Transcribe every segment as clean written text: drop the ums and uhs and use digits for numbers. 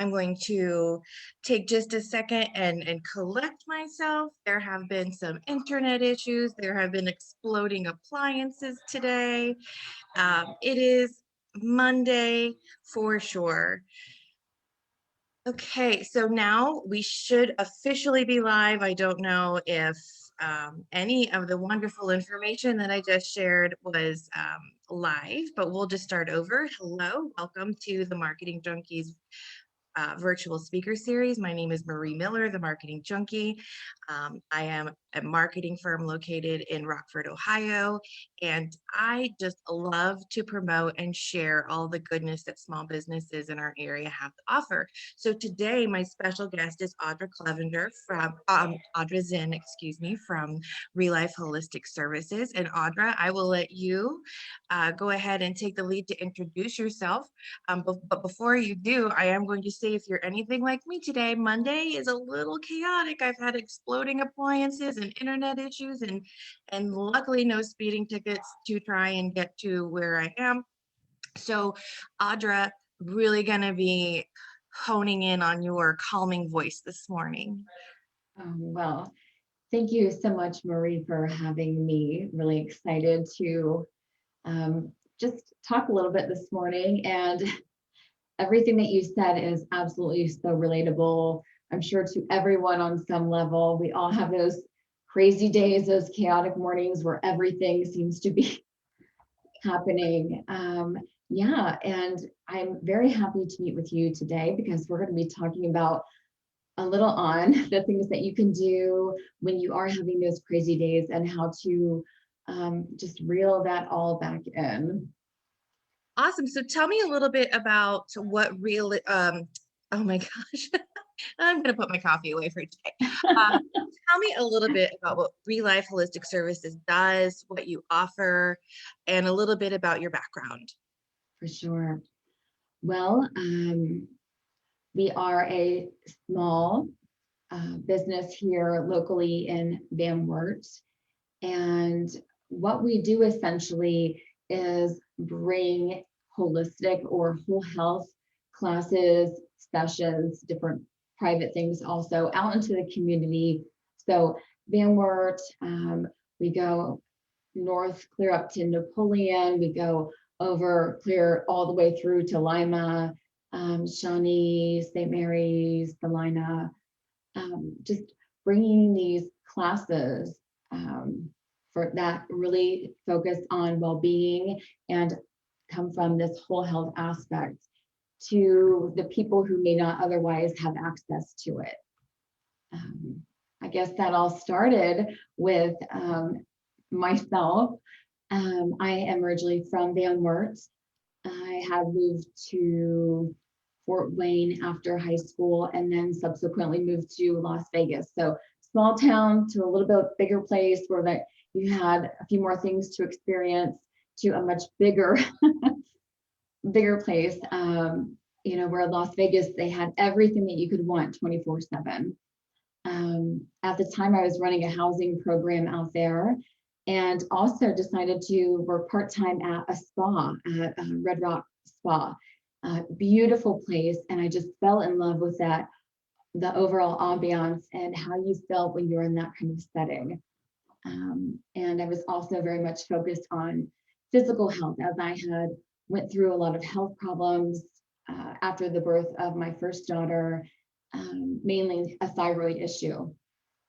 I'm going to take just a second and collect myself. There have been some internet issues. There have been exploding appliances today. It is Monday for sure. Okay, so now we should officially be live. I don't know if any of the wonderful information that I just shared was live, but we'll just start over. Hello, welcome to the Marketing Junkies virtual speaker series. My name is Marie Miller, the Marketing Junkie. I am a marketing firm located in Rockford, Ohio, and I just love to promote and share all the goodness that small businesses in our area have to offer. So today, my special guest is Audra Zinn, excuse me, from ReLife Holistic Services. And Audra, I will let you go ahead and take the lead to introduce yourself. But before you do, I am going to say if you're anything like me today, Monday is a little chaotic. I've had exploding appliances and internet issues and luckily no speeding tickets to try and get to where I am. So Audra, really gonna be honing in on your calming voice this morning. Well, thank you so much, Marie, for having me. Really excited to just talk a little bit this morning. And everything that you said is absolutely so relatable. I'm sure to everyone on some level. We all have those crazy days, those chaotic mornings where everything seems to be happening. Yeah, and I'm very happy to meet with you today because we're going to be talking about a little on the things that you can do when you are having those crazy days and how to just reel that all back in. Awesome. So tell me a little bit about what real, oh my gosh, I'm going to put my coffee away for today. Tell me a little bit about what ReLife Holistic Services does, what you offer, and a little bit about your background. For sure. Well, we are a small business here locally in Van Wert. And what we do essentially is bring holistic or whole health classes, sessions, different private things also out into the community. So Van Wert, we go north clear up to Napoleon, we go over clear all the way through to Lima, Shawnee, St. Mary's, Salina, just bringing these classes for that really focus on well-being and come from this whole health aspect to the people who may not otherwise have access to it. I guess that all started with myself. I am originally from Van Wert. I had moved to Fort Wayne after high school and then subsequently moved to Las Vegas. So small town to a little bit bigger place where that you had a few more things to experience to a much bigger, bigger place. Where Las Vegas, they had everything that you could want 24/7. At the time, I was running a housing program out there and also decided to work part-time at a spa, at Red Rock Spa. Beautiful place. And I just fell in love with that, the overall ambiance and how you felt when you're in that kind of setting. And I was also very much focused on physical health as I had went through a lot of health problems after the birth of my first daughter, mainly a thyroid issue,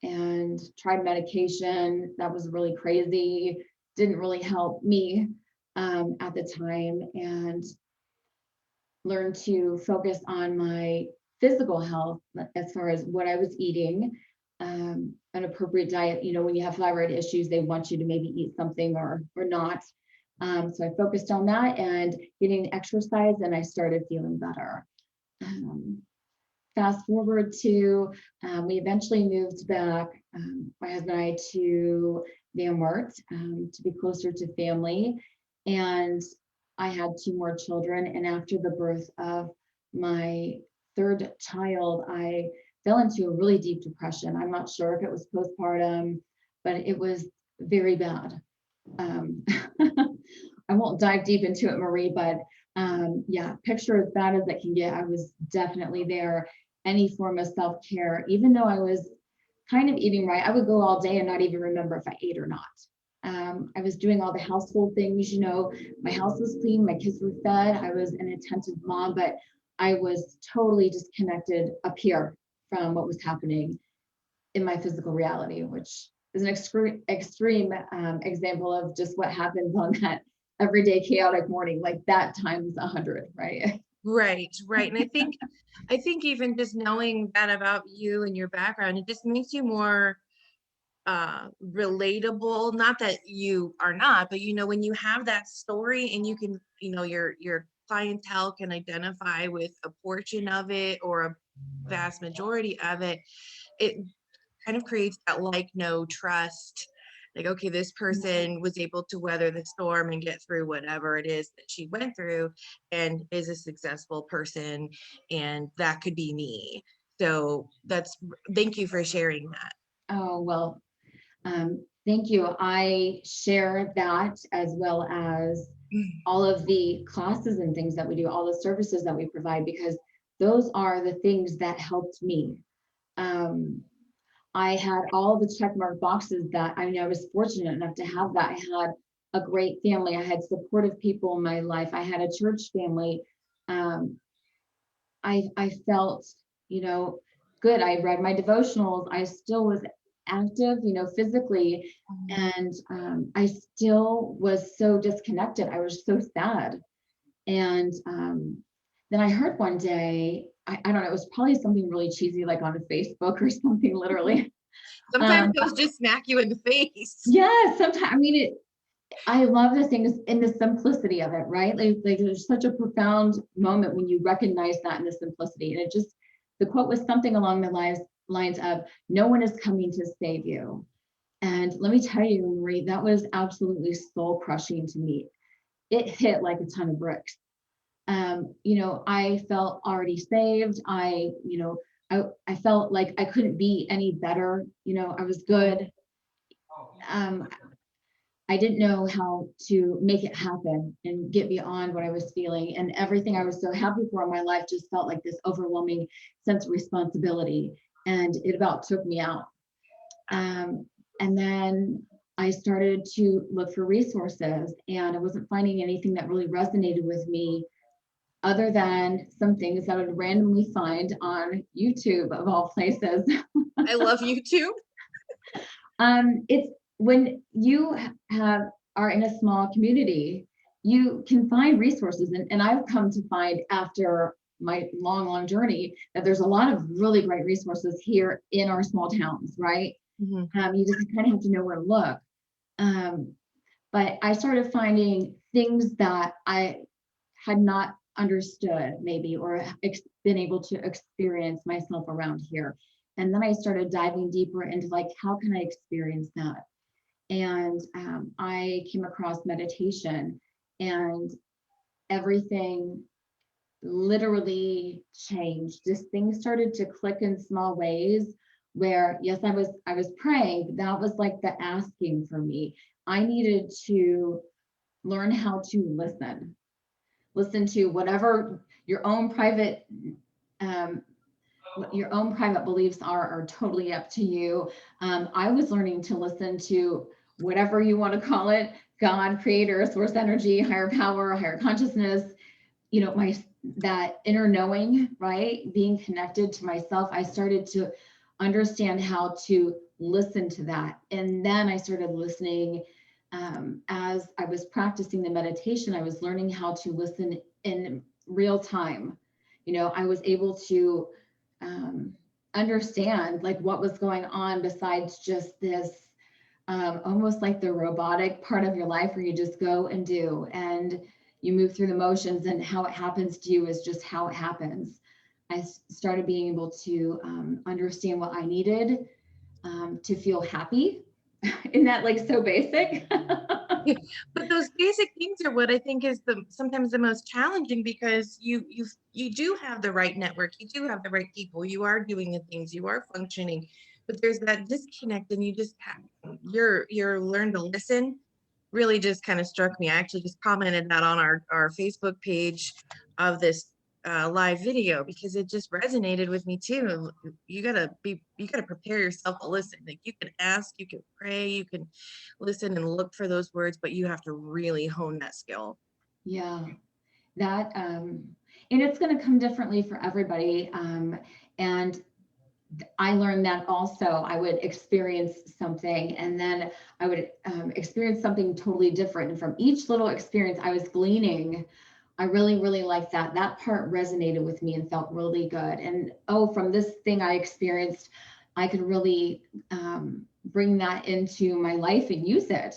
and tried medication that was really crazy, didn't really help me at the time, and learned to focus on my physical health as far as what I was eating, an appropriate diet. When you have thyroid issues, they want you to maybe eat something or not. So I focused on that and getting exercise, and I started feeling better. Fast forward to, we eventually moved back, my husband and I, to Van Wert to be closer to family. And I had two more children. And after the birth of my third child, I fell into a really deep depression. I'm not sure if it was postpartum, but it was very bad. I won't dive deep into it, Marie, but Yeah, picture as bad as it can get. I was definitely there. Any form of self-care, even though I was kind of eating right, I would go all day and not even remember if I ate or not. I was doing all the household things, my house was clean, my kids were fed, I was an attentive mom, but I was totally disconnected up here from what was happening in my physical reality, which is an extreme example of just what happens on that everyday chaotic morning, like that times 100, right? Right, right. And I think even just knowing that about you and your background, it just makes you more relatable. Not that you are not, but when you have that story and you can, your clientele can identify with a portion of it or a vast majority of it, it kind of creates that like, no, trust. Like, okay, this person was able to weather the storm and get through whatever it is that she went through and is a successful person. And that could be me. So thank you for sharing that. Oh, well, thank you. I share that as well as all of the classes and things that we do, all the services that we provide, because those are the things that helped me. Um, I had all the check mark boxes that I was fortunate enough to have that. I had a great family. I had supportive people in my life. I had a church family. Um, I felt, you know, good. I read my devotionals. I still was active, physically, Mhm. and I still was so disconnected. I was so sad. And then I heard one day, I don't know, it was probably something really cheesy, like on a Facebook or something, literally. Sometimes Um, those just smack you in the face. yeah, sometimes, I love the things in the simplicity of it, right? Like there's such a profound moment when you recognize that in the simplicity. And the quote was something along the lines of, no one is coming to save you. And let me tell you, Marie, that was absolutely soul crushing to me. It hit like a ton of bricks. I felt already saved. I felt like I couldn't be any better. I was good. Um, I didn't know how to make it happen and get beyond what I was feeling. And everything I was so happy for in my life just felt like this overwhelming sense of responsibility. And it about took me out. Um, and then I started to look for resources, and I wasn't finding anything that really resonated with me other than some things that I would randomly find on YouTube, of all places. I love you too. It's when you have are in a small community, you can find resources, and I've come to find after my long journey that there's a lot of really great resources here in our small towns, right? Mhm. You just kind of have to know where to look. Um, but I started finding things that I had not understood maybe or been able to experience myself around here. And then I started diving deeper into like, how can I experience that? And I came across meditation, and everything literally changed. Just things started to click in small ways where, yes, I was praying, but that was like the asking for me. I needed to learn how to listen to whatever um, your own private beliefs are totally up to you. I was learning to listen to whatever you want to call it, God, creator, source energy, higher power, higher consciousness, my that inner knowing, right? Being connected to myself. I started to understand how to listen to that. And then I started listening as I was practicing the meditation. I was learning how to listen in real time. I was able to um, understand like what was going on besides just this almost like the robotic part of your life where you just go and do and you move through the motions, and how it happens to you is just how it happens. I started being able to understand what I needed to feel happy. Isn't that like so basic? But those basic things are what I think is sometimes the most challenging, because you do have the right network, you do have the right people, you are doing the things, you are functioning, but there's that disconnect, and you just have you're learn to listen really just kind of struck me. I actually just commented that on our Facebook page of this live video because it just resonated with me too. You gotta prepare yourself to listen. Like you can ask, you can pray, you can listen and look for those words, but you have to really hone that skill. Yeah, that, and it's going to come differently for everybody. And I learned that also. I would experience something and then I would experience something totally different. And from each little experience I was gleaning, I really, really liked that. That part resonated with me and felt really good. And oh, from this thing I experienced, I could really bring that into my life and use it.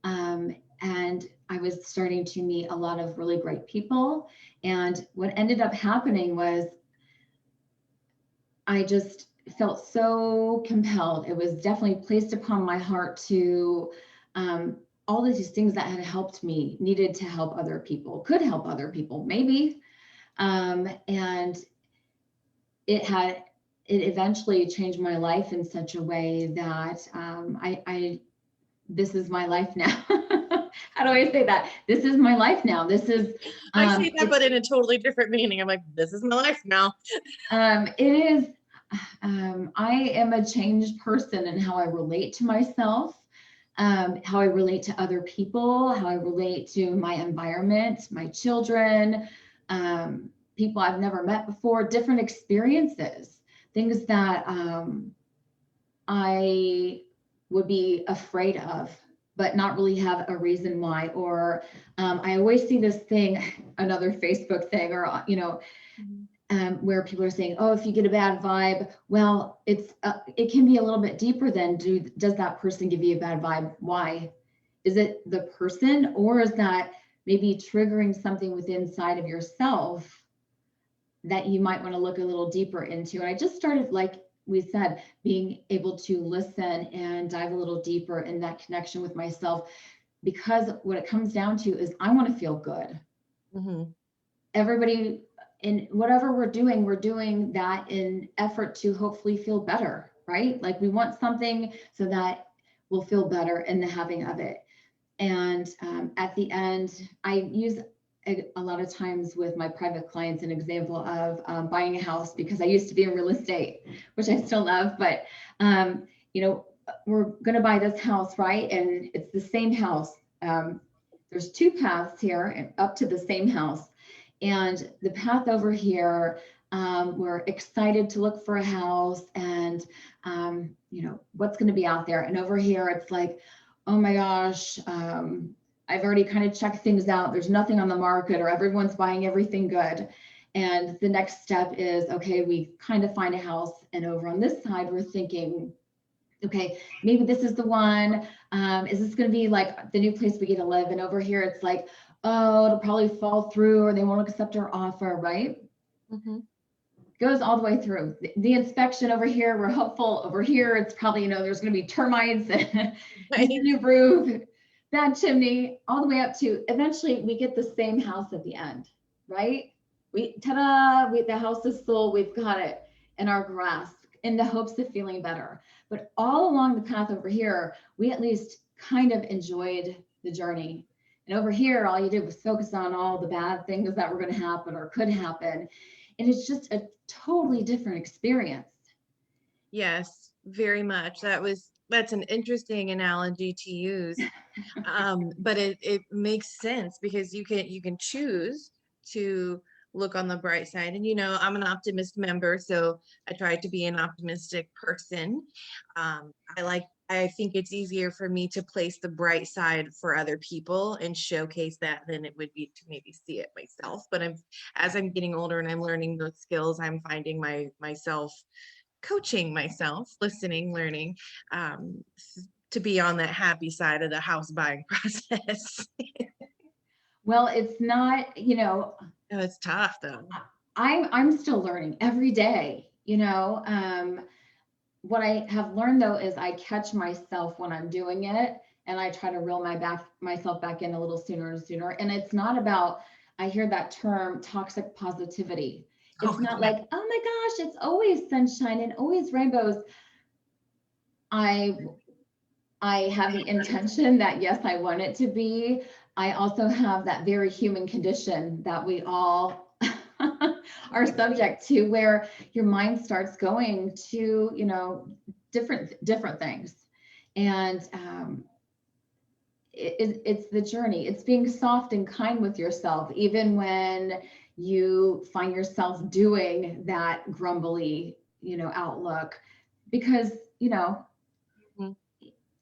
And I was starting to meet a lot of really great people. And what ended up happening was I just felt so compelled. It was definitely placed upon my heart to all of these things that had helped me, needed to help other people, could help other people, maybe. And it eventually changed my life in such a way that this is my life now. How do I say that? This is my life now. This is, I say that, but in a totally different meaning. I'm like, this is my life now. it is, I am a changed person in how I relate to myself, how I relate to other people, how I relate to my environment, my children, people I've never met before, different experiences, things that I would be afraid of, but not really have a reason why. Or I always see this thing, another Facebook thing, or, you know, where people are saying, oh, if you get a bad vibe, well, it can be a little bit deeper than does that person give you a bad vibe? Why? Is it the person, or is that maybe triggering something within inside of yourself that you might want to look a little deeper into? And I just started, like we said, being able to listen and dive a little deeper in that connection with myself, because what it comes down to is I want to feel good. Mm-hmm. Everybody, in whatever we're doing that in effort to hopefully feel better, right? Like we want something so that we'll feel better in the having of it. And at the end, I use a lot of times with my private clients an example of buying a house, because I used to be in real estate, which I still love, but you know, we're going to buy this house, right? And it's the same house. There's two paths here and up to the same house. And the path over here, we're excited to look for a house and, you know, what's going to be out there. And over here, it's like, oh my gosh, I've already kind of checked things out. There's nothing on the market, or everyone's buying everything good. And the next step is, okay, we kind of find a house. And over on this side, we're thinking, okay, maybe this is the one. Is this going to be like the new place we get to live? And over here, it's like, oh, it'll probably fall through, or they won't accept our offer, right? Mm-hmm. Goes all the way through. The inspection over here, we're hopeful. Over here, it's probably, you know, there's going to be termites, Right. new roof, bad chimney, all the way up to eventually we get the same house at the end, right? The house is sold, we've got it in our grasp in the hopes of feeling better. But all along the path over here, we at least kind of enjoyed the journey. And over here, all you did was focus on all the bad things that were going to happen or could happen. And it's just a totally different experience. Yes, very much. That's an interesting analogy to use. But it makes sense because you can choose to look on the bright side. And I'm an optimist member, so I try to be an optimistic person. I think it's easier for me to place the bright side for other people and showcase that than it would be to maybe see it myself. But as I'm getting older and I'm learning those skills, I'm finding myself coaching myself, listening, learning, to be on that happy side of the house buying process. Well, it's not, Oh, it's tough though. I'm still learning every day, what I have learned though is I catch myself when I'm doing it, and I try to reel myself back in a little sooner and sooner. And it's not about, I hear that term, toxic positivity. It's Oh, not yeah. like, oh my gosh, it's always sunshine and always rainbows. I I have the intention that, yes, I want it to be. I also have that very human condition that we all are subject to, where your mind starts going to, different things. And it's the journey. It's being soft and kind with yourself, even when you find yourself doing that grumbly, outlook, because, Mhm.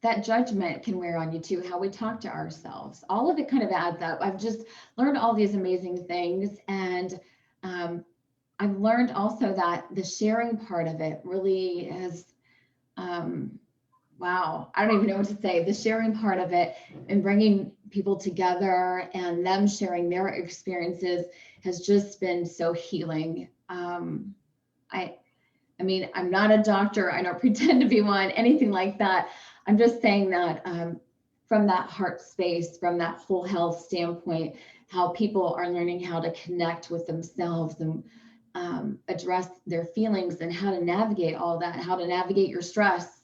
that judgment can wear on you too, how we talk to ourselves. All of it kind of adds up. I've just learned all these amazing things. And I've learned also that the sharing part of it really has, wow, I don't even know what to say. The sharing part of it and bringing people together and them sharing their experiences has just been so healing. I, I mean, I'm not a doctor. I don't pretend to be one, anything like that. I'm just saying that from that heart space, from that whole health standpoint, how people are learning how to connect with themselves and address their feelings and how to navigate all that, how to navigate your stress.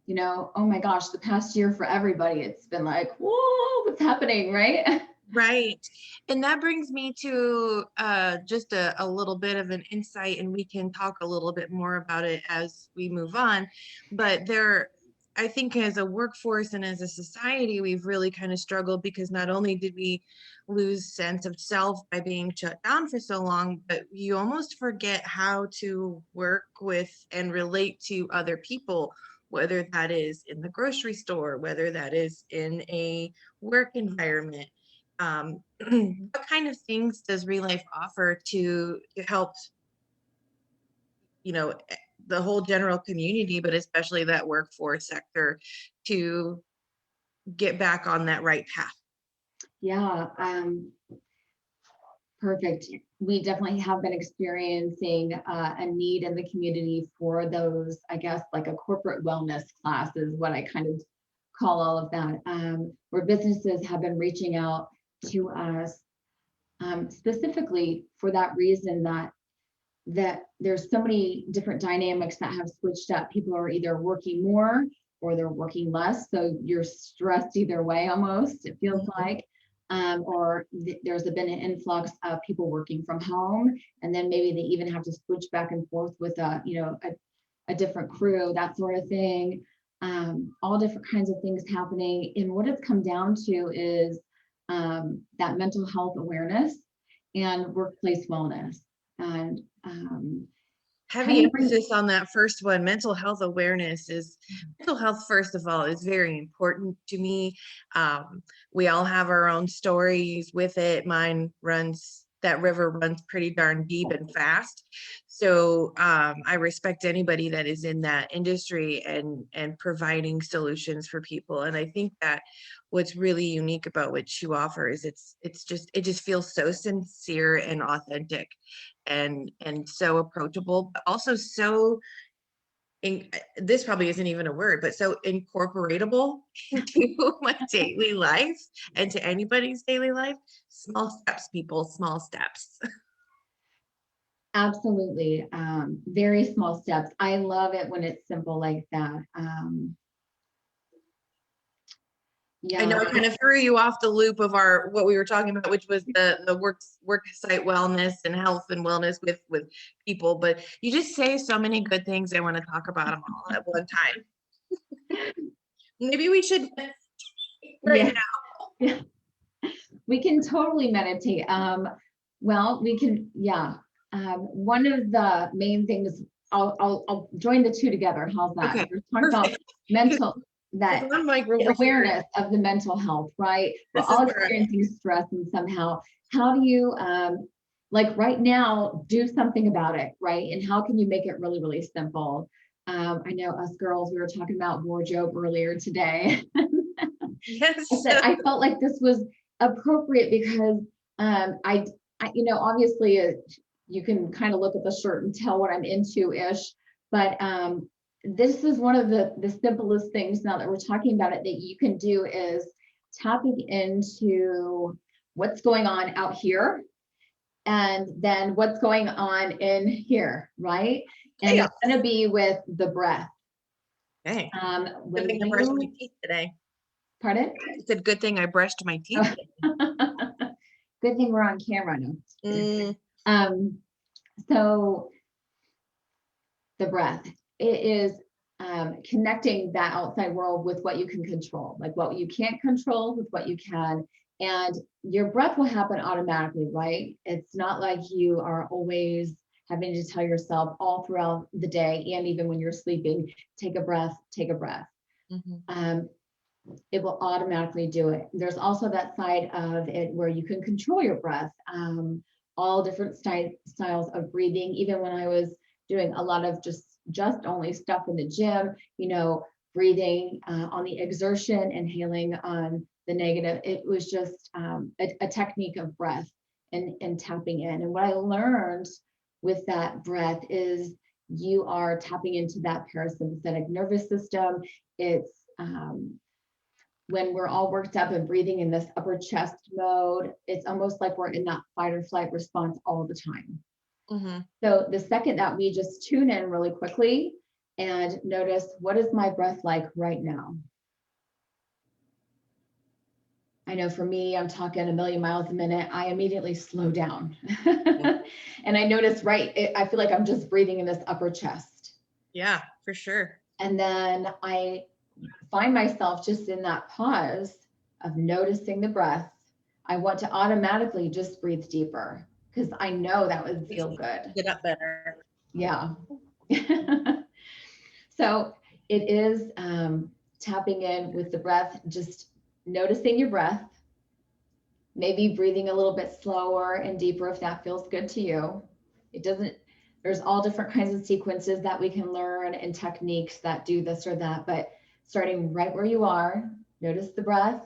Oh my gosh, the past year for everybody, it's been like, whoa, what's happening, right? Right. And that brings me to just a little bit of an insight, and we can talk a little bit more about it as we move on. But I think as a workforce and as a society, we've really kind of struggled because not only did we lose sense of self by being shut down for so long, but you almost forget how to work with and relate to other people, whether that is in the grocery store, whether that is in a work environment. What kind of things does ReLife offer to help, you know, the whole general community, but especially that workforce sector, to get back on that right path? Yeah, perfect. We definitely have been experiencing a need in the community for those, I guess, like a corporate wellness class is what I kind of call all of that, where businesses have been reaching out to us specifically for that reason, that there's so many different dynamics that have switched up. People are either working more or they're working less. So you're stressed either way, almost, it feels like. Or there's been an influx of people working from home. And then maybe they even have to switch back and forth with a different crew, that sort of thing. All different kinds of things happening. And what it's come down to is that mental health awareness and workplace wellness. And kind Heavy of bring, emphasis on that first one. Mental health awareness is mental health, first of all, is very important to me. We all have our own stories with it. Mine runs, that river runs pretty darn deep and fast. So I respect anybody that is in that industry and providing solutions for people. And I think that what's really unique about what you offer is it just feels so sincere and authentic and so approachable, but also so this probably isn't even a word, but so incorporatable into my daily life and to anybody's daily life. Small steps, people, small steps. absolutely very small steps. I love it when it's simple like that. I know Yeah, I kind of threw you off the loop of our what we were talking about, which was the work site wellness and health and wellness with people. But you just say so many good things. I want to talk about them all at one time. Maybe we should right yeah, yeah. We can totally meditate. Well, we can, yeah. One of the main things, I'll join the two together. How's now. that? Okay, We're talking about perfect. mental, Because that I'm like over here. awareness of the mental health, right? We're This is all where I'm experiencing stress and somehow. How do you, like right now, do something about it, right? And how can you make it really, really simple? I know us girls, we were talking about wardrobe earlier today. I yes. said I felt like this was appropriate because obviously you can kind of look at the shirt and tell what I'm into ish, but this is one of the simplest things now that we're talking about it that you can do is tapping into what's going on out here and then what's going on in here, right? And Chaos. it's going to be with the breath. Okay. Good When thing I brushed my you, teeth today. pardon? It's a good thing I brushed my teeth. Good thing we're on camera now. Mm, Um, so the breath, it is connecting that outside world with what you can control, like what you can't control with what you can. And your breath will happen automatically, right? It's not like you are always having to tell yourself all throughout the day and even when you're sleeping, take a breath, take a breath. mhm. Um, it will automatically do it. There's also that side of it where you can control your breath. All different styles of breathing. Even when I was doing a lot of just only stuff in the gym, breathing on the exertion, inhaling on the negative. It was just a technique of breath and tapping in. And what I learned with that breath is you are tapping into that parasympathetic nervous system. It's when we're all worked up and breathing in this upper chest mode, it's almost like we're in that fight or flight response all the time. Mhm. So the second that we just tune in really quickly and notice, what is my breath like right now? I know for me, I'm talking a million miles a minute. I immediately slow down. And I notice, I feel like I'm just breathing in this upper chest. Yeah, for sure. And then I find myself just in that pause of noticing the breath. I want to automatically just breathe deeper because I know that would Makes feel me good. get up better. Yeah. So it is tapping in with the breath, just noticing your breath, maybe breathing a little bit slower and deeper if that feels good to you. It doesn't, there's all different kinds of sequences that we can learn and techniques that do this or that, but starting right where you are, notice the breath,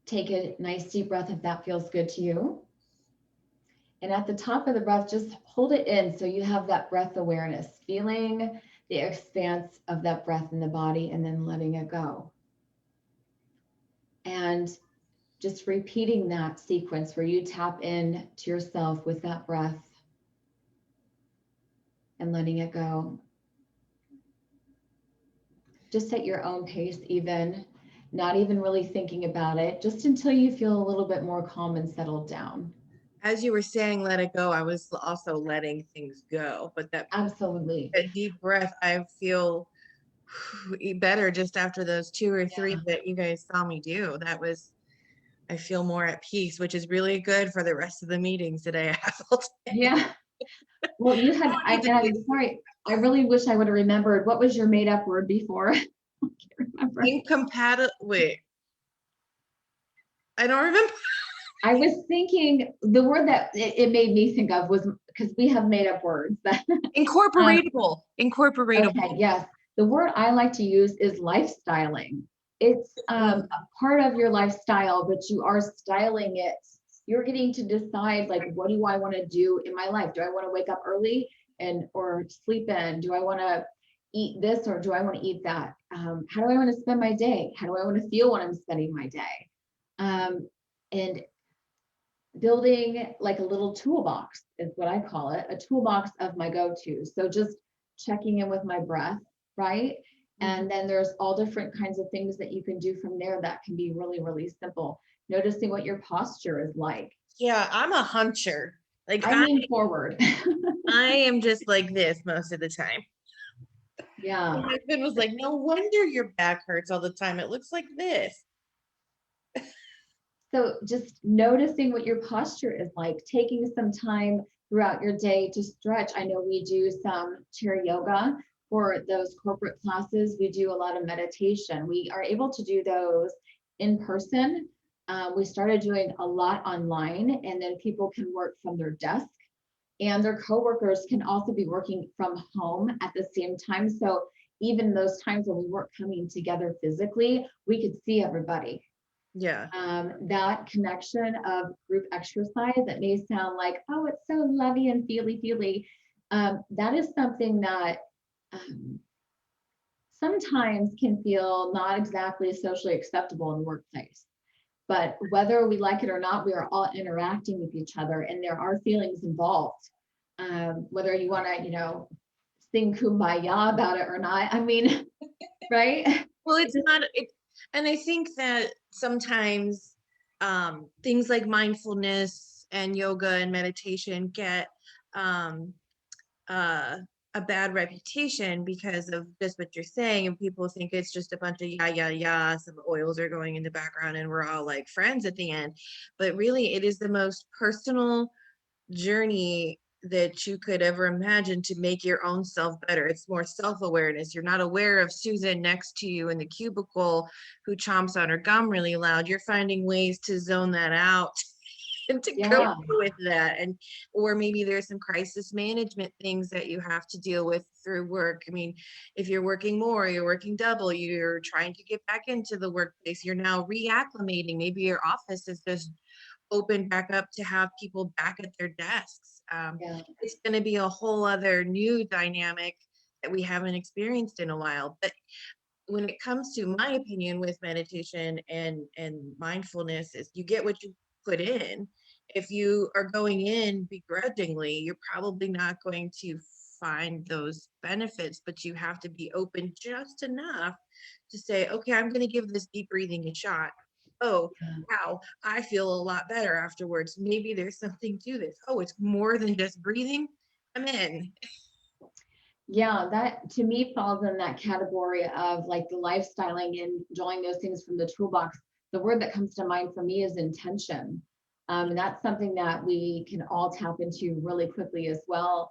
take a nice deep breath if that feels good to you. And at the top of the breath, just hold it in so you have that breath awareness, feeling the expanse of that breath in the body and then letting it go. And just repeating that sequence where you tap in to yourself with that breath and letting it go. Just at your own pace, even not even really thinking about it, just until you feel a little bit more calm and settled down. As you were saying, let it go, I was also letting things go. But Absolutely. that deep breath, I feel better just after those two or three Yeah. that you guys saw me do. I feel more at peace, which is really good for the rest of the meetings today. I have all day. Yeah. Well, you I had, wanted to I'm sorry, I really wish I would have remembered. What was your made up word before? I can't remember. incompatible. Wait, I don't remember. I was thinking the word that it made me think of was because we have made up words that um, Incorporatable. okay, Incorporatable. yes. The word I like to use is lifestyling. It's a part of your lifestyle, but you are styling it. You're getting to decide, like, what do I want to do in my life? Do I want to wake up early or sleep in? Do I want to eat this or do I want to eat that? How do I want to spend my day? How do I want to feel when I'm spending my day? And building like a little toolbox is what I call it, a toolbox of my go-tos. So just checking in with my breath, right? And then there's all different kinds of things that you can do from there that can be really, really simple. Noticing what your posture is like. Yeah, I'm a huncher. Like I lean forward. I am just like this most of the time. Yeah. My husband was like, no wonder your back hurts all the time. It looks like this. So just noticing what your posture is like, taking some time throughout your day to stretch. I know we do some chair yoga for those corporate classes. We do a lot of meditation. We are able to do those in person. We started doing a lot online, and then people can work from their desk, and their coworkers can also be working from home at the same time. So even those times when we weren't coming together physically, we could see everybody. Yeah. That connection of group exercise that may sound like, oh, it's so lovey and feely. That is something that sometimes can feel not exactly socially acceptable in the workplace. But whether we like it or not, we are all interacting with each other and there are feelings involved. Whether you want to, sing kumbaya about it or not. I mean, right? Well, it's not it, and I think that sometimes things like mindfulness and yoga and meditation get um uh a bad reputation because of just what you're saying, and people think it's just a bunch of yeah yeah yeah, some oils are going in the background and we're all like friends at the end. But really it is the most personal journey that you could ever imagine to make your own self better. It's more self-awareness. You're not aware of Susan next to you in the cubicle who chomps on her gum really loud. You're finding ways to zone that out and to go Yeah, with that. And or maybe there's some crisis management things that you have to deal with through work. I mean, if you're working more, you're working double, you're trying to get back into the workplace, you're now reacclimating. Maybe your office is just open back up to have people back at their desks. yeah, It's going to be a whole other new dynamic that we haven't experienced in a while. But when it comes to my opinion with meditation and mindfulness, is you get what you put in. If you are going in begrudgingly, you're probably not going to find those benefits, but you have to be open just enough to say, okay, I'm going to give this deep breathing a shot. Oh, yeah. wow, I feel a lot better afterwards. Maybe there's something to this. Oh, it's more than just breathing. I'm in. Yeah, that to me falls in that category of like the lifestyling and drawing those things from the toolbox. The word that comes to mind for me is intention. And that's something that we can all tap into really quickly as well.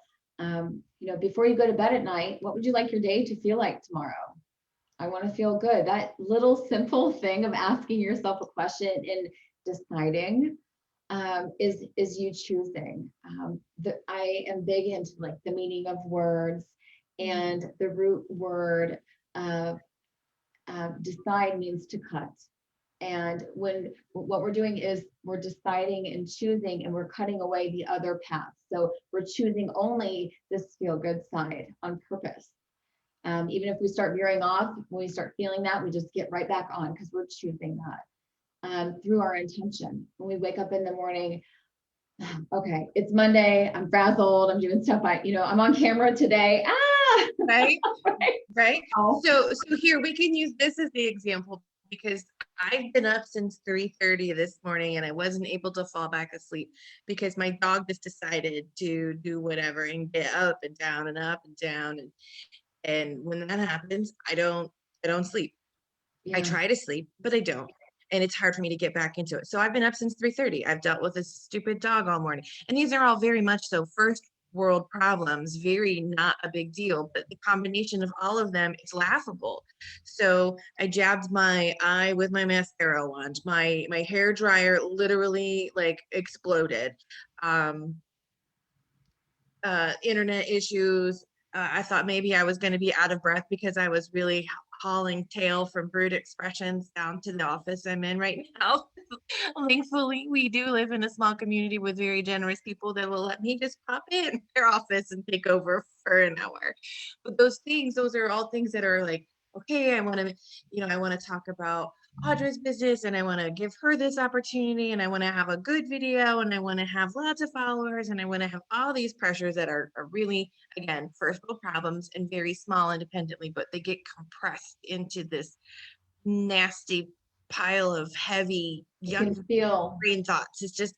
Before you go to bed at night, what would you like your day to feel like tomorrow? I want to feel good. That little simple thing of asking yourself a question and deciding is you choosing. I am big into like the meaning of words, and the root word of decide means to cut. And when what we're doing is we're deciding and choosing, and we're cutting away the other paths. So we're choosing only this feel good side on purpose. Even if we start veering off, when we start feeling that, we just get right back on because we're choosing that through our intention. When we wake up in the morning, okay, it's Monday, I'm frazzled, I'm doing stuff I'm on camera today. Right? Right. Right? Oh, So here we can use this as the example because I've been up since 3:30 this morning and I wasn't able to fall back asleep because my dog just decided to do whatever and get up and down and up and down, and when that happens, I don't sleep. I yeah, try to sleep, but I don't. And it's hard for me to get back into it. So I've been up since 3:30. I've dealt with this stupid dog all morning. And these are all very much so first world problems, very not a big deal, but the combination of all of them, it's laughable. So I jabbed my eye with my mascara wand. My hair dryer literally like exploded. Um, Internet issues. I thought maybe I was going to be out of breath because I was really hauling tail from Brute Expressions down to the office I'm in right now. Thankfully, we do live in a small community with very generous people that will let me just pop in their office and take over for an hour. But those things, those are all things that are like, okay, I want to talk about Audra's business and I want to give her this opportunity and I want to have a good video and I want to have lots of followers and I want to have all these pressures that are really, again, first world problems and very small independently, but they get compressed into this nasty pile of heavy I can young feel, brain thoughts. It's just,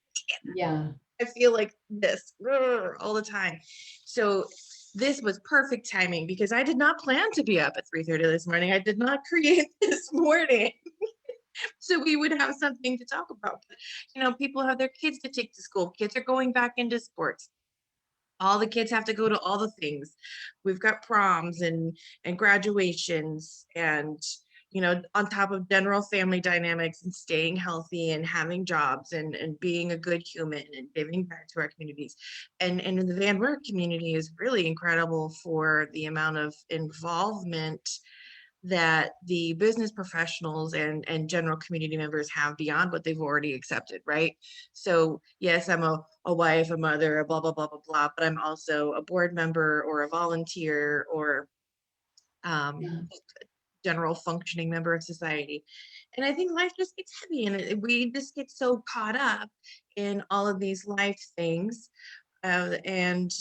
yeah, I feel like this all the time. So this was perfect timing because I did not plan to be up at 3:30 this morning. I did not create this morning so we would have something to talk about. But, people have their kids to take to school. Kids are going back into sports. All the kids have to go to all the things. We've got proms and graduations and on top of general family dynamics and staying healthy and having jobs and being a good human and giving back to our communities. And the Van Wert community is really incredible for the amount of involvement that the business professionals and general community members have beyond what they've already accepted, right? So yes, I'm a wife, a mother, a blah, blah, blah, blah, blah, but I'm also a board member or a volunteer or yeah, general functioning member of society. And I think life just gets heavy and we just get so caught up in all of these life things and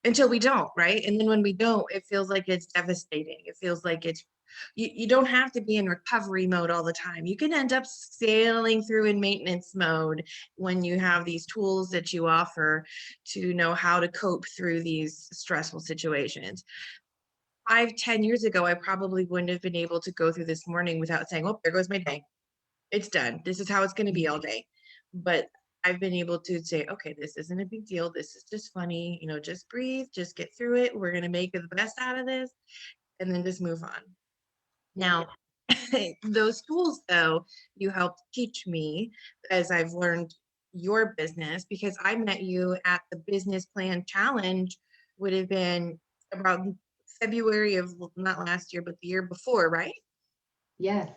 until we don't, right? And then when we don't, it feels like it's devastating. It feels like it's You don't have to be in recovery mode all the time. You can end up sailing through in maintenance mode when you have these tools that you offer to know how to cope through these stressful situations. 5, 10 years ago, I probably wouldn't have been able to go through this morning without saying, oh, there goes my day. It's done. This is how it's going to be all day. But I've been able to say, okay, this isn't a big deal. This is just funny. Just breathe, just get through it. We're going to make the best out of this and then just move on. Yeah. Now, those tools, though, you helped teach me as I've learned your business, because I met you at the business plan challenge, would have been about February of not last year, but the year before, right? Yes.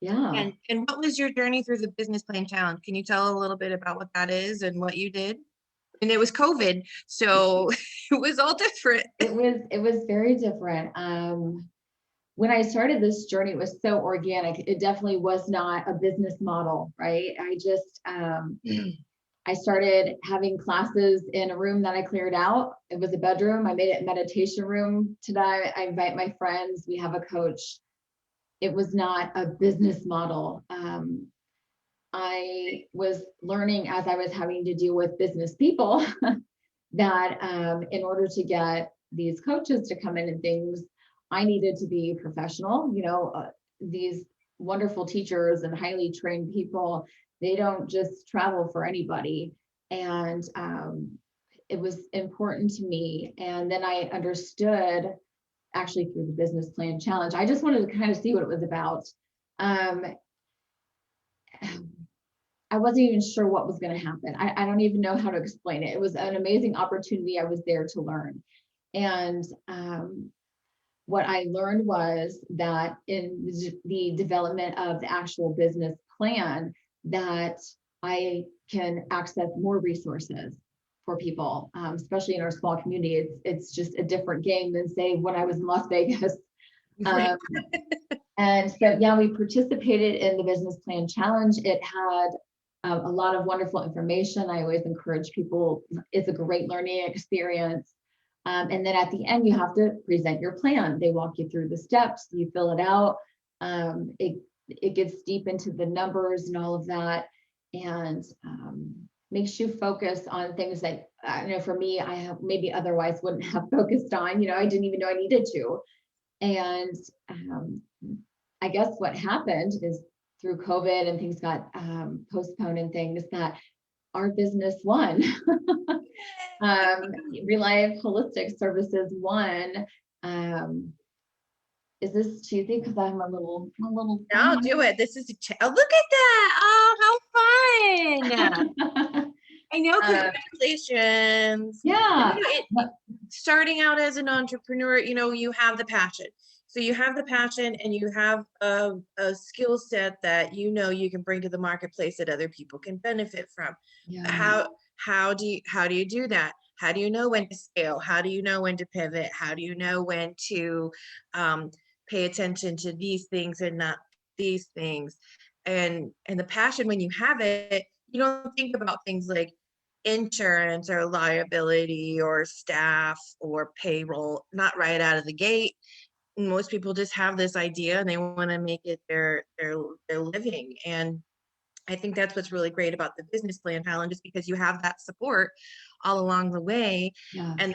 Yeah. And what was your journey through the business plan challenge? Can you tell a little bit about what that is and what you did? And it was COVID, so it was all different. It was very different. When I started this journey, it was so organic. It definitely was not a business model, right? I started having classes in a room that I cleared out. It was a bedroom. I made it a meditation room. Today, I invite my friends. We have a coach. It was not a business model. I was learning as I was having to deal with business people that in order to get these coaches to come in and things, I needed to be professional. These wonderful teachers and highly trained people, they don't just travel for anybody. And it was important to me. And then I understood actually through the business plan challenge. I just wanted to kind of see what it was about. Um, I wasn't even sure what was going to happen. I don't even know how to explain it. It was an amazing opportunity. I was there to learn. And what I learned was that in the development of the actual business plan, that I can access more resources for people, especially in our small community. It's just a different game than, say, when I was in Las Vegas. Right. And so, yeah, we participated in the business plan challenge. It had a lot of wonderful information. I always encourage people, it's a great learning experience. And then at the end, you have to present your plan. They walk you through the steps, you fill it out. It gets deep into the numbers and all of that, and makes you focus on things that, for me, I have maybe otherwise wouldn't have focused on. I didn't even know I needed to. And I guess what happened is through COVID and things got postponed and things, that our business won. ReLife Holistic Services won. Is this cheesy? Because I'm a little. No, do it. This is oh, look at that. Oh, how fun. I know, congratulations. Yeah. Starting out as an entrepreneur, you have the passion. So you have the passion and you have a skill set that you can bring to the marketplace that other people can benefit from. Yeah. How do you do that? How do you know when to scale? How do you know when to pivot? How do you know when to pay attention to these things and not these things? And the passion, when you have it, you don't think about things like insurance or liability or staff or payroll, not right out of the gate. Most people just have this idea and they want to make it their living. And I think that's what's really great about the business plan challenge, is because you have that support all along the way. Yeah. And then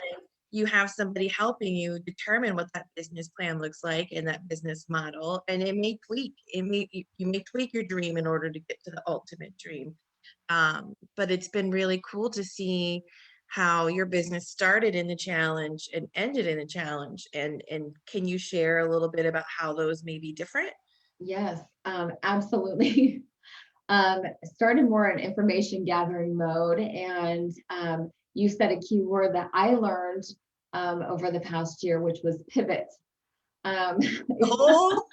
you have somebody helping you determine what that business plan looks like and that business model. And it may tweak, you may tweak your dream in order to get to the ultimate dream. But it's been really cool to see how your business started in the challenge and ended in the challenge. And can you share a little bit about how those may be different? Yes, absolutely. Started more in information gathering mode, and you said a key word that I learned over the past year, which was pivot. The whole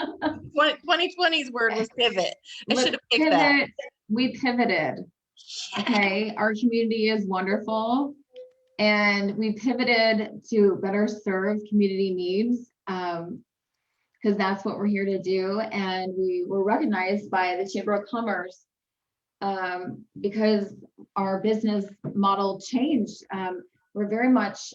2020's word was pivot. I should have picked that. We pivoted. Okay, our community is wonderful, and we pivoted to better serve community needs, because that's what we're here to do. And we were recognized by the Chamber of Commerce because our business model changed. We're very much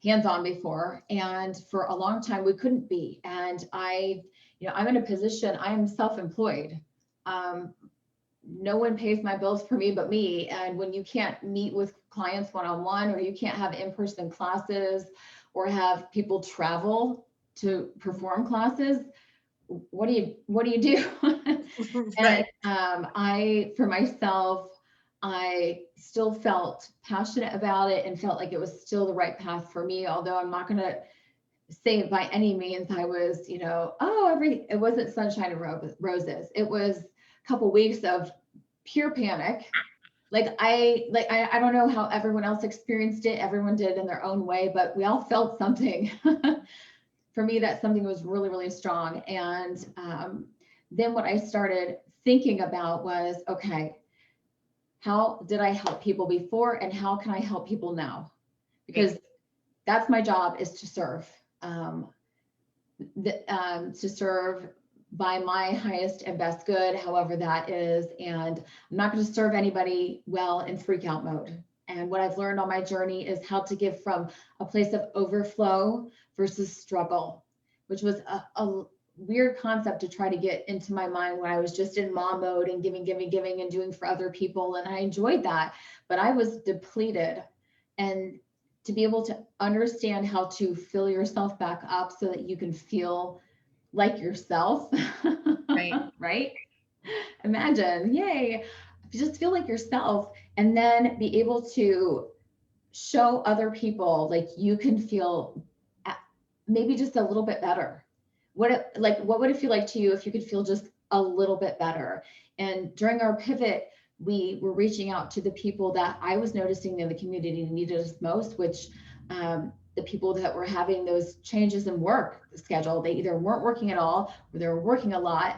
hands-on before. And for a long time, we couldn't be. And I'm in a position, I am self-employed. Um, no one pays my bills for me but me. And when you can't meet with clients one-on-one, or you can't have in-person classes, or have people travel to perform classes, what do you do? And Right. for myself, I still felt passionate about it and felt like it was still the right path for me. Although I'm not going to say by any means I was, it wasn't sunshine and roses. It was a couple weeks of pure panic. I don't know how everyone else experienced it. Everyone did it in their own way, but we all felt something. For me, that something was really, really strong. And then what I started thinking about was, okay, how did I help people before, and how can I help people now? Right. Because that's my job, is to serve. To serve by my highest and best good, however that is. And I'm not going to serve anybody well in freak out mode. And what I've learned on my journey is how to give from a place of overflow versus struggle, which was a weird concept to try to get into my mind when I was just in mom mode and giving and doing for other people. And I enjoyed that, but I was depleted. And to be able to understand how to fill yourself back up so that you can feel like yourself, Right. right? Imagine, yay, just feel like yourself, and then be able to show other people like you can feel maybe just a little bit better. What would it feel like to you if you could feel just a little bit better? And during our pivot, we were reaching out to the people that I was noticing in the community needed us most, which the people that were having those changes in work schedule. They either weren't working at all, or they were working a lot,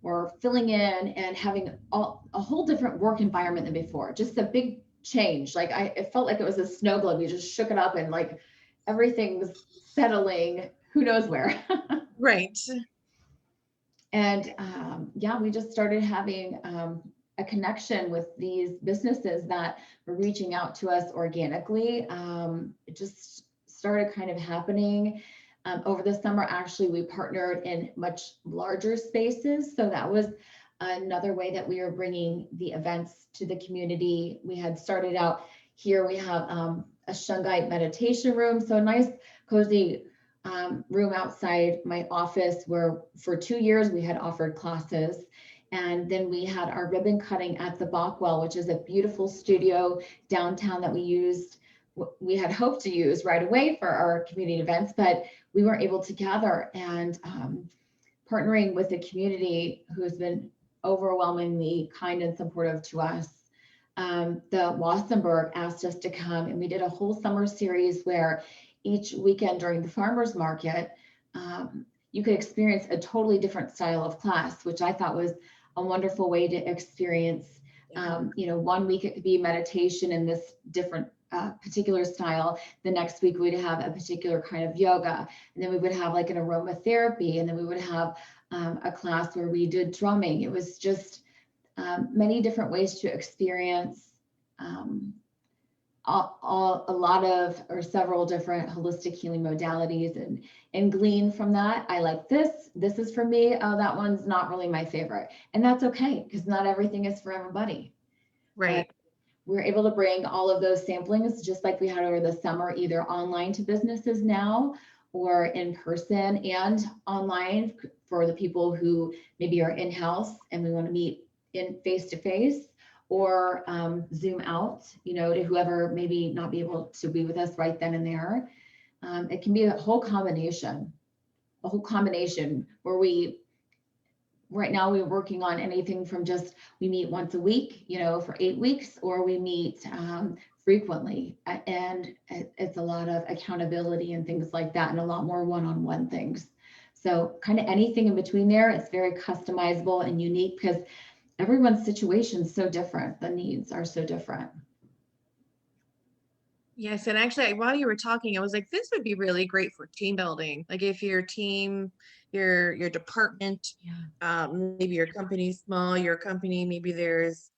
or filling in and having a whole different work environment than before. Just a big change. It felt like it was a snow globe. You just shook it up and like everything's settling, who knows where. Right. And yeah, we just started having a connection with these businesses that were reaching out to us organically. It just started kind of happening. Over the summer, actually, we partnered in much larger spaces. So that was another way that we were bringing the events to the community. We had started out here, we have a shungite meditation room. So a nice, cozy room outside my office where for 2 years we had offered classes. And then we had our ribbon cutting at the Bockwell, which is a beautiful studio downtown that we had hoped to use right away for our community events, but we weren't able to gather. And partnering with the community who has been overwhelmingly kind and supportive to us, the Wassenberg asked us to come, and we did a whole summer series where each weekend during the farmers market, you could experience a totally different style of class, which I thought was a wonderful way to experience. One week it could be meditation in this different particular style. The next week we'd have a particular kind of yoga, and then we would have like an aromatherapy, and then we would have a class where we did drumming. It was just many different ways to experience a lot of, or several different holistic healing modalities, and glean from that. I like this is for me. Oh, that one's not really my favorite. And that's okay, because not everything is for everybody. But Right. we're able to bring all of those samplings, just like we had over the summer, either online to businesses now, or in person and online for the people who maybe are in-house and we want to meet in face-to-face, or Zoom out, to whoever maybe not be able to be with us right then and there. It can be a whole combination where right now we're working on anything from just, we meet once a week, for 8 weeks, or we meet frequently. And it's a lot of accountability and things like that, and a lot more one-on-one things. So kind of anything in between there. It's very customizable and unique because everyone's situation is so different. The needs are so different. Yes, and actually, while you were talking, I was like, this would be really great for team building. Like if your team, your department, Yeah. maybe your company's small, your company, maybe there's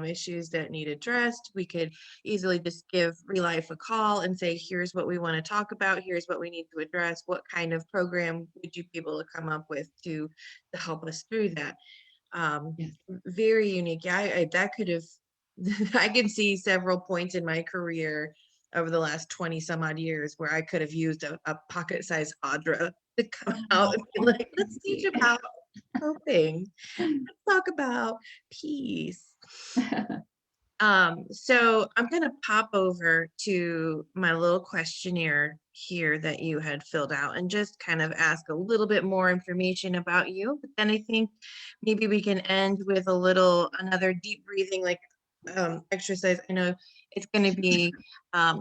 issues that need addressed, we could easily just give ReLife a call and say, here's what we want to talk about, here's what we need to address, what kind of program would you be able to come up with to help us through that. Yes. Very unique. Yeah, that could have, I can see several points in my career over the last 20 some odd years where I could have used a pocket-sized Audra to come out and be Oh, like, let's thank teach about coping, you. let's talk about peace. So I'm going to pop over to my little questionnaire here that you had filled out and just kind of ask a little bit more information about you. But then I think maybe we can end with another deep breathing, like exercise. I know it's going to be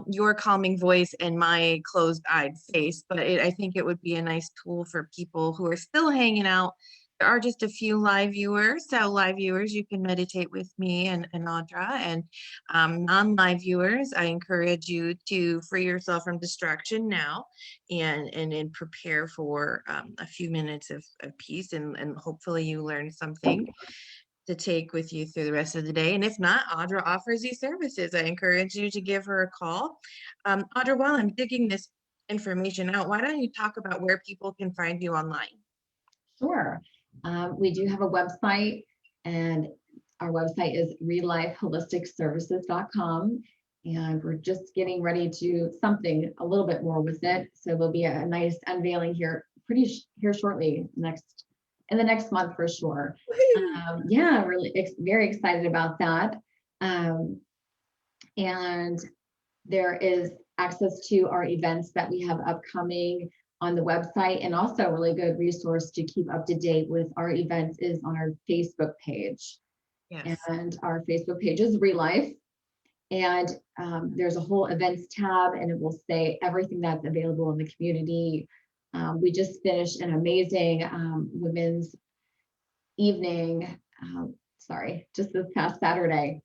your calming voice and my closed-eyed face, but I think it would be a nice tool for people who are still hanging out. There are just a few live viewers. So live viewers, you can meditate with me and Audra. And non-live viewers, I encourage you to free yourself from distraction now and prepare for a few minutes of peace. And hopefully you learn something to take with you through the rest of the day. And if not, Audra offers these services. I encourage you to give her a call. Audra, while I'm digging this information out, why don't you talk about where people can find you online? Sure. We do have a website, and our website is relifeholisticservices.com. And we're just getting ready to something a little bit more with it. So there'll be a nice unveiling here here shortly, in the next month for sure. Yeah, really very excited about that. Um, and there is access to our events that we have upcoming on the website, and also a really good resource to keep up to date with our events is on our Facebook page. Yes. And our Facebook page is ReLife. And there's a whole events tab, and it will say everything that's available in the community. We just finished an amazing women's evening, just this past Saturday.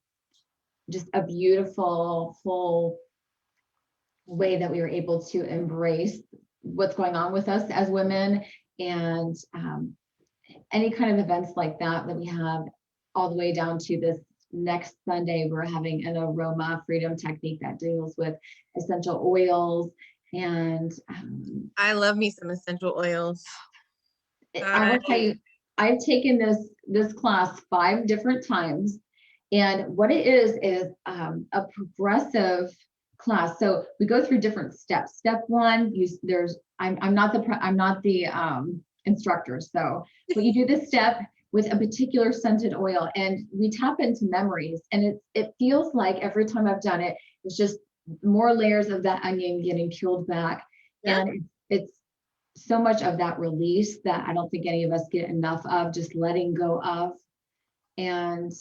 Just a beautiful whole way that we were able to embrace what's going on with us as women, and any kind of events like that we have, all the way down to this next Sunday. We're having an aroma freedom technique that deals with essential oils, and I love me some essential oils. I will tell you, I've taken this class 5 different times, and what it is a progressive class. So we go through different steps. Step 1, I'm not the instructor, but you do this step with a particular scented oil, and we tap into memories, and it feels like every time I've done it, it's just more layers of that onion getting peeled back. Yeah. And it's so much of that release that I don't think any of us get enough of, just letting go of. And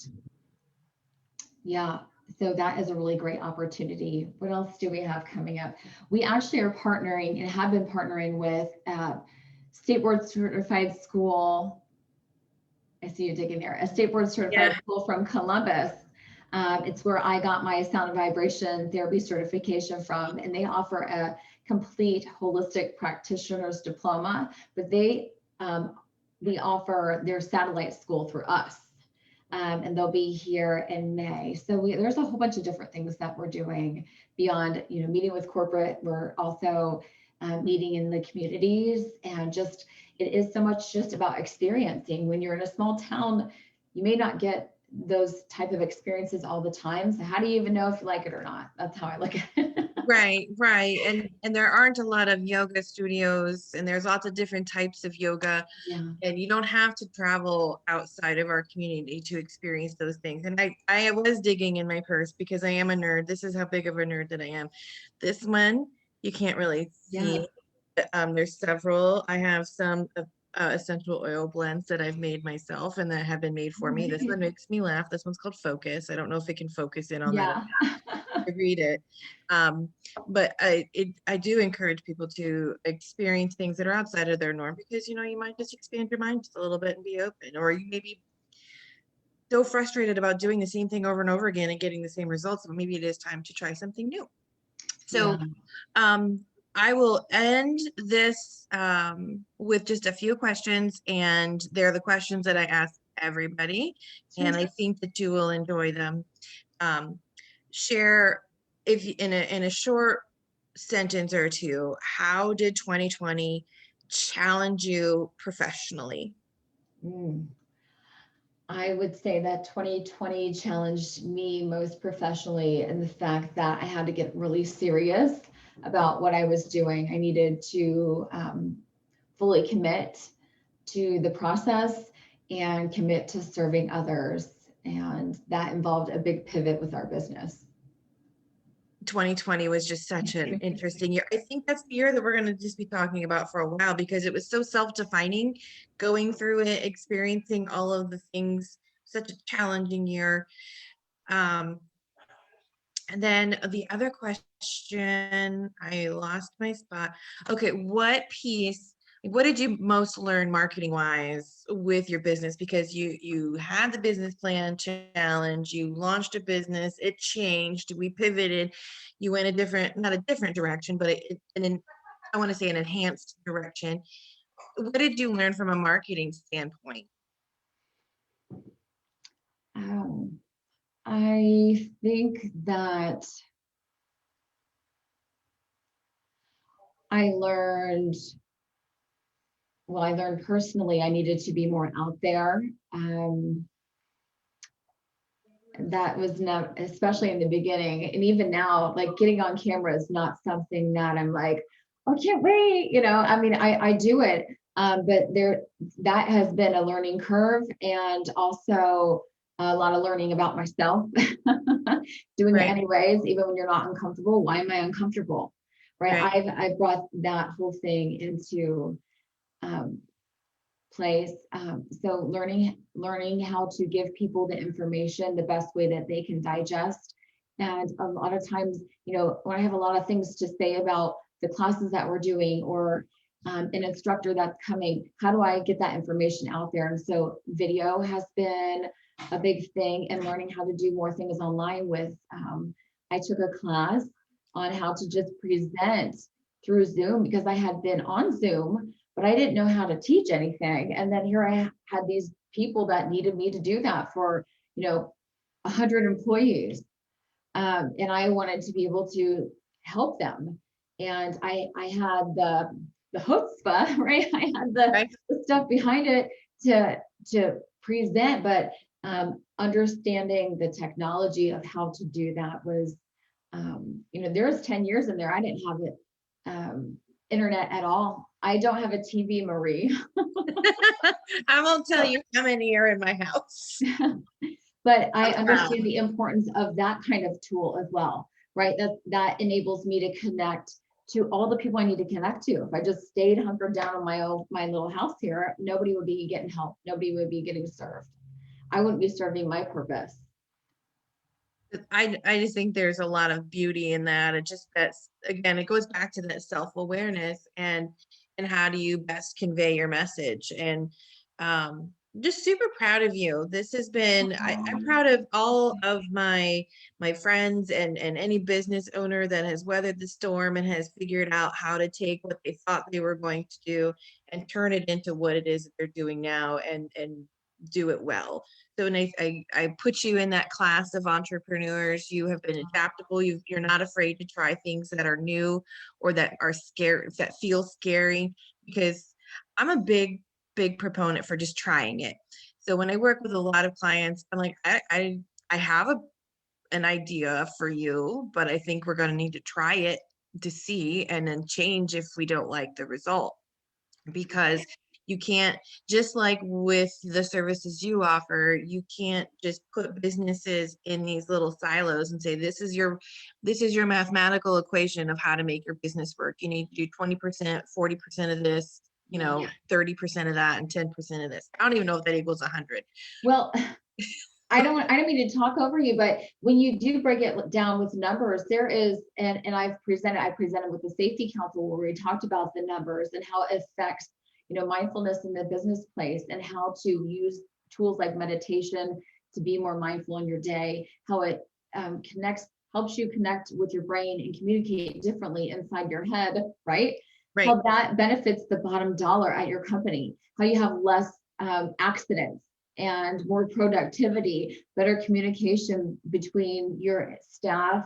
yeah, so that is a really great opportunity. What else do we have coming up? We actually are partnering and have been partnering with State Board Certified School. I see you digging there. A State Board Certified School from Columbus. It's where I got my sound and vibration therapy certification from, and they offer a complete holistic practitioner's diploma, but we offer their satellite school through us. And they'll be here in May. So there's a whole bunch of different things that we're doing beyond, meeting with corporate. We're also meeting in the communities, and it is so much just about experiencing. When you're in a small town, you may not get those type of experiences all the time. So how do you even know if you like it or not? That's how I look at it. Right. And there aren't a lot of yoga studios, and there's lots of different types of yoga. Yeah. And you don't have to travel outside of our community to experience those things. And I was digging in my purse because I am a nerd. This is how big of a nerd that I am. This one, you can't really see. There's several. I have some essential oil blends that I've made myself and that have been made for me. This one makes me laugh. This one's called Focus. I don't know if it can focus in on that. I read it. But I do encourage people to experience things that are outside of their norm, because you might just expand your mind just a little bit and be open, or you may be so frustrated about doing the same thing over and over again and getting the same results, but maybe it is time to try something new. So I will end this with just a few questions, and they're the questions that I ask everybody, Sure. and I think that you will enjoy them. Um, share if in a short sentence or two, how did 2020 challenge you professionally? Mm. I would say that 2020 challenged me most professionally in the fact that I had to get really serious about what I was doing. I needed to fully commit to the process and commit to serving others. And that involved a big pivot with our business. 2020 was just such an interesting year. I think that's the year that we're going to just be talking about for a while because it was so self-defining, going through it, experiencing all of the things, such a challenging year. Um, and then the other question, I lost my spot. Okay, what did you most learn marketing wise with your business? Because you had the business plan challenge, you launched a business, it changed, we pivoted, you went a different, not a different direction, but I want to say an enhanced direction. What did you learn from a marketing standpoint? Um, I think that I learned, well, I learned personally I needed to be more out there. That was not, especially in the beginning, and even now, like getting on camera is not something that I'm like, oh, can't wait. I mean, I do it, but that has been a learning curve, and also a lot of learning about myself, doing it Right, anyways, even when you're not uncomfortable. Why am I uncomfortable? Right? right. I've brought that whole thing into um, place. So learning how to give people the information the best way that they can digest. And a lot of times, when I have a lot of things to say about the classes that we're doing, or an instructor that's coming, how do I get that information out there? And so video has been a big thing, and learning how to do more things online with. I took a class on how to just present through Zoom because I had been on Zoom, but I didn't know how to teach anything. And then here I had these people that needed me to do that for, 100 employees. And I wanted to be able to help them. And I had the chutzpah, right? I had Right. the stuff behind it to present, but understanding the technology of how to do that was, there's 10 years in there. I didn't have it, internet at all. I don't have a TV, Marie. I won't tell you how many are in my house. But I I'm proud. understand the importance of that kind of tool as well, right? That enables me to connect to all the people I need to connect to. If I just stayed hunkered down in my little house here, nobody would be getting help. Nobody would be getting served. I wouldn't be serving my purpose. I just think there's a lot of beauty in that. It just that's again, it goes back to that self-awareness and how do you best convey your message. And just super proud of you. This has been I'm proud of all of my friends and any business owner that has weathered the storm and has figured out how to take what they thought they were going to do and turn it into what it is that they're doing now and do it well. So when I put you in that class of entrepreneurs, you have been adaptable. You're not afraid to try things that are new or that are scary, that feel scary, because I'm a big proponent for just trying it. So when I work with a lot of clients, I'm like, I have an idea for you, but I think we're going to need to try it to see and then change if we don't like the result, because you can't, just like with the services you offer, you can't just put businesses in these little silos and say this is your mathematical equation of how to make your business work. You need to do 20%, 40% of this, 30% of that, and 10% of this. I don't even know if that equals 100. Well, I don't mean to talk over you, but when you do break it down with numbers, there is, and I presented with the safety council where we talked about the numbers and how it affects, mindfulness in the business place, and how to use tools like meditation to be more mindful in your day, how it helps you connect with your brain and communicate differently inside your head, right? Right. How that benefits the bottom dollar at your company, how you have less accidents, and more productivity, better communication between your staff,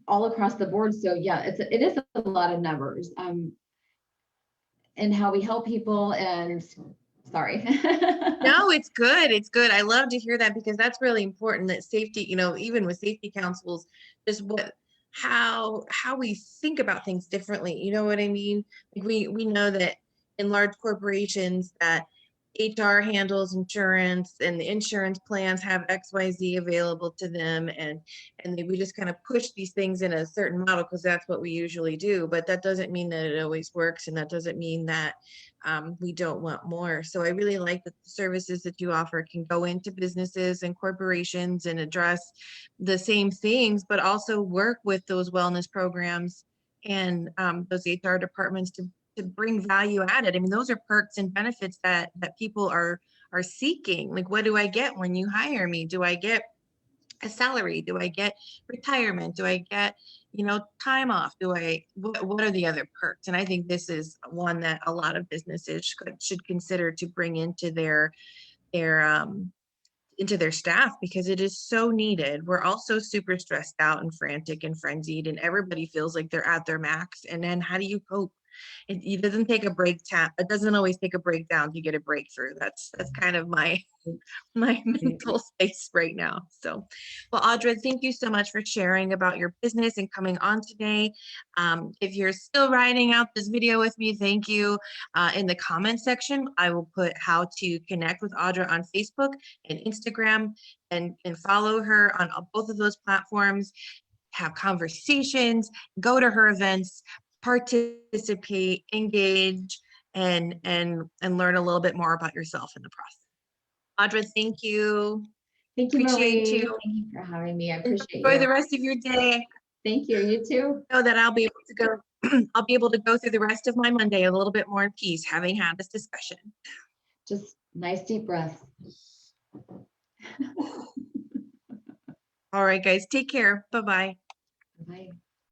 all across the board. So yeah, it is a lot of numbers, and how we help people. And sorry. No, it's good. It's good. I love to hear that because that's really important, that safety, even with safety councils, just how we think about things differently. You know what I mean? Like we know that in large corporations that HR handles insurance and the insurance plans have XYZ available to them, and we just kind of push these things in a certain model because that's what we usually do. But that doesn't mean that it always works, and that doesn't mean that we don't want more. So I really like that the services that you offer can go into businesses and corporations and address the same things, but also work with those wellness programs and those HR departments to bring value added. I mean, those are perks and benefits that people are seeking. Like, what do I get when you hire me? Do I get a salary? Do I get retirement? Do I get, time off? What are the other perks? And I think this is one that a lot of businesses should consider to bring their into their staff because it is so needed. We're also super stressed out and frantic and frenzied, and everybody feels like they're at their max. And then how do you cope? It doesn't take a breakdown. It doesn't always take a breakdown to get a breakthrough. That's kind of my mental space right now. So, well, Audra, thank you so much for sharing about your business and coming on today. If you're still writing out this video with me, thank you. In the comment section, I will put how to connect with Audra on Facebook and Instagram, and follow her on both of those platforms, have conversations, go to her events, participate, engage, and learn a little bit more about yourself in the process. Audra, thank you. Thank you, Appreciate Marie. you. Thank you for having me. I appreciate Enjoy you. the rest of your day. Thank you. You too. Know that I'll be able to go. I'll be able to go through the rest of my Monday a little bit more in peace, having had this discussion. Just nice deep breath. All right, guys, take care. Bye-bye. Bye.